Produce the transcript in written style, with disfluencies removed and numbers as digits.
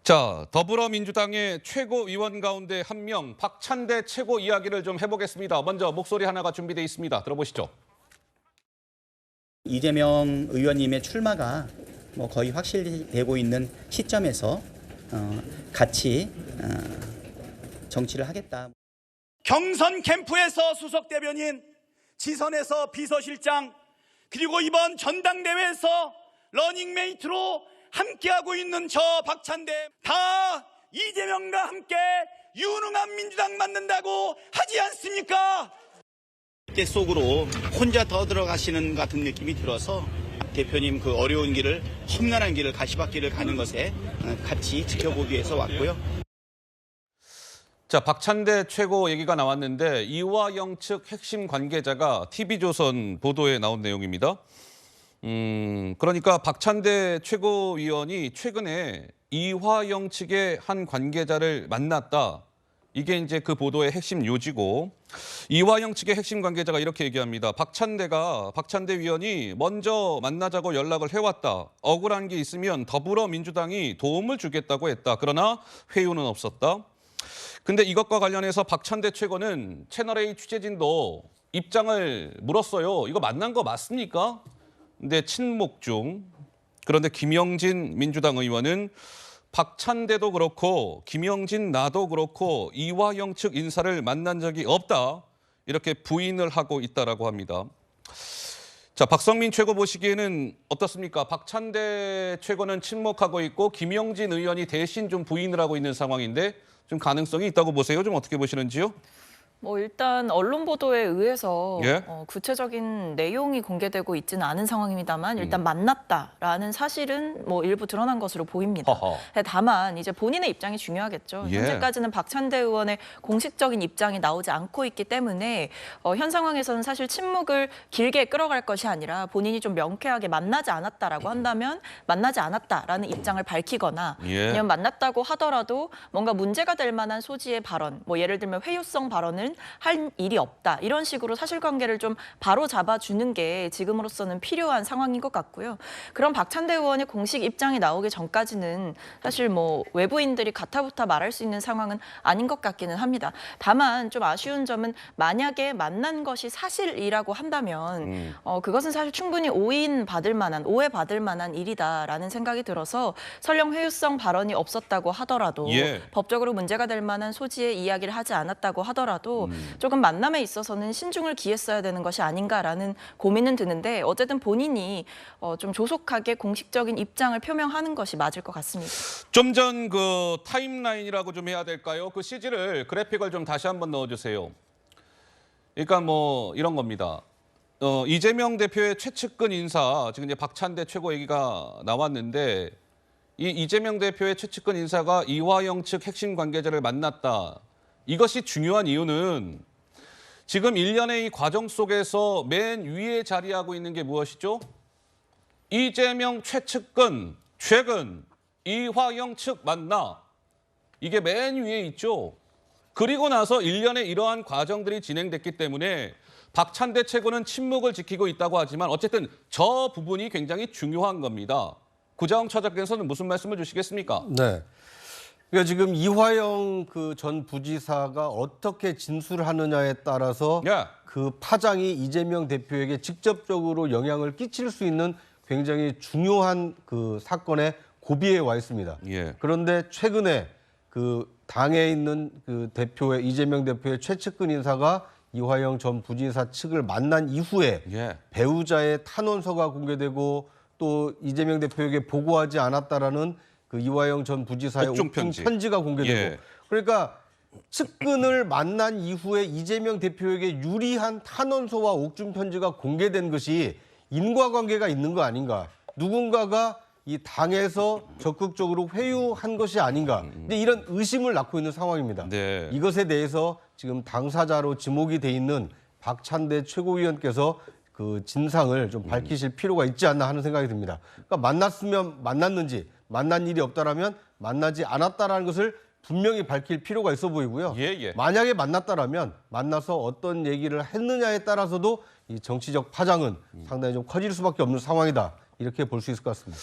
자, 더불어민주당의 최고위원 가운데 한 명 박찬대 최고 이야기를 좀 해보겠습니다. 먼저 목소리 하나가 준비되어 있습니다. 들어보시죠. 이재명 의원님의 출마가 거의 확실되고 있는 시점에서 같이 정치를 하겠다. 경선 캠프에서 수석 대변인, 지선에서 비서실장, 그리고 이번 전당대회에서 러닝메이트로 함께하고 있는 저 박찬대, 다 이재명과 함께 유능한 민주당 만든다고 하지 않습니까? 때 속으로 혼자 더 들어가시는 같은 느낌이 들어서 대표님 그 어려운 길을, 험난한 길을, 가시밭길을 가는 것에 같이 지켜보기 위해서 왔고요. 자, 박찬대 최고 얘기가 나왔는데 이화영 측 핵심 관계자가 TV조선 보도에 나온 내용입니다. 그러니까 박찬대 최고위원이 최근에 이화영 측의 한 관계자를 만났다. 이게 이제 그 보도의 핵심 요지고, 이화영 측의 핵심 관계자가 이렇게 얘기합니다. 박찬대 위원이 먼저 만나자고 연락을 해왔다. 억울한 게 있으면 더불어민주당이 도움을 주겠다고 했다. 그러나 회유는 없었다. 근데 이것과 관련해서 박찬대 최고는 채널A 취재진도 입장을 물었어요. 이거 만난 거 맞습니까? 근데 침묵 중. 그런데 김영진 민주당 의원은 박찬대도 그렇고 김영진 나도 그렇고 이화영 측 인사를 만난 적이 없다. 이렇게 부인을 하고 있다라고 합니다. 자, 박성민 최고 보시기에는 어떻습니까? 박찬대 최고는 침묵하고 있고 김영진 의원이 대신 좀 부인을 하고 있는 상황인데 좀 가능성이 있다고 보세요? 좀 어떻게 보시는지요? 일단 언론 보도에 의해서 예? 구체적인 내용이 공개되고 있지는 않은 상황입니다만 일단 만났다라는 사실은 일부 드러난 것으로 보입니다. 허허. 다만 이제 본인의 입장이 중요하겠죠. 예. 현재까지는 박찬대 의원의 공식적인 입장이 나오지 않고 있기 때문에 현 상황에서는 사실 침묵을 길게 끌어갈 것이 아니라 본인이 좀 명쾌하게 만나지 않았다라고 한다면 만나지 않았다라는 입장을 밝히거나 예. 아니면 만났다고 하더라도 뭔가 문제가 될 만한 소지의 발언, 예를 들면 회유성 발언을 할 일이 없다. 이런 식으로 사실관계를 좀 바로 잡아주는 게 지금으로서는 필요한 상황인 것 같고요. 그럼 박찬대 의원의 공식 입장이 나오기 전까지는 사실 외부인들이 가타부타 말할 수 있는 상황은 아닌 것 같기는 합니다. 다만 좀 아쉬운 점은 만약에 만난 것이 사실이라고 한다면 그것은 사실 충분히 오해받을 만한 일이다라는 생각이 들어서 설령 회유성 발언이 없었다고 하더라도 예. 법적으로 문제가 될 만한 소지의 이야기를 하지 않았다고 하더라도 조금 만남에 있어서는 신중을 기했어야 되는 것이 아닌가라는 고민은 드는데 어쨌든 본인이 좀 조속하게 공식적인 입장을 표명하는 것이 맞을 것 같습니다. 좀 전 그 타임라인이라고 좀 해야 될까요? 그 CG를 그래픽을 좀 다시 한번 넣어주세요. 그러니까 이런 겁니다. 이재명 대표의 최측근 인사, 지금 이제 박찬대 최고 얘기가 나왔는데 이 이재명 대표의 최측근 인사가 이화영 측 핵심 관계자를 만났다. 이것이 중요한 이유는 지금 일련의 이 과정 속에서 맨 위에 자리하고 있는 게 무엇이죠? 이재명 최측근, 최근 이화영 측 만나. 이게 맨 위에 있죠. 그리고 나서 일련의 이러한 과정들이 진행됐기 때문에 박찬대 최고는 침묵을 지키고 있다고 하지만 어쨌든 저 부분이 굉장히 중요한 겁니다. 구자홍 차장께서는 무슨 말씀을 주시겠습니까? 네. 그러니까 지금 이화영 그 전 부지사가 어떻게 진술하느냐에 따라서 예. 그 파장이 이재명 대표에게 직접적으로 영향을 끼칠 수 있는 굉장히 중요한 그 사건의 고비에 와 있습니다. 예. 그런데 최근에 그 당에 있는 그 이재명 대표의 최측근 인사가 이화영 전 부지사 측을 만난 이후에 예. 배우자의 탄원서가 공개되고 또 이재명 대표에게 보고하지 않았다라는 그 이화영 전 부지사의 옥중 옥중 편지. 편지가 공개되고 예. 그러니까 측근을 만난 이후에 이재명 대표에게 유리한 탄원서와 옥중 편지가 공개된 것이 인과관계가 있는 거 아닌가? 누군가가 이 당에서 적극적으로 회유한 것이 아닌가? 근데 이런 의심을 낳고 있는 상황입니다. 네. 이것에 대해서 지금 당사자로 지목이 돼 있는 박찬대 최고위원께서 그 진상을 좀 밝히실 필요가 있지 않나 하는 생각이 듭니다. 그러니까 만났으면 만났는지 만난 일이 없다라면 만나지 않았다라는 것을 분명히 밝힐 필요가 있어 보이고요. 예. 만약에 만났다라면 만나서 어떤 얘기를 했느냐에 따라서도 이 정치적 파장은 상당히 좀 커질 수밖에 없는 상황이다. 이렇게 볼 수 있을 것 같습니다.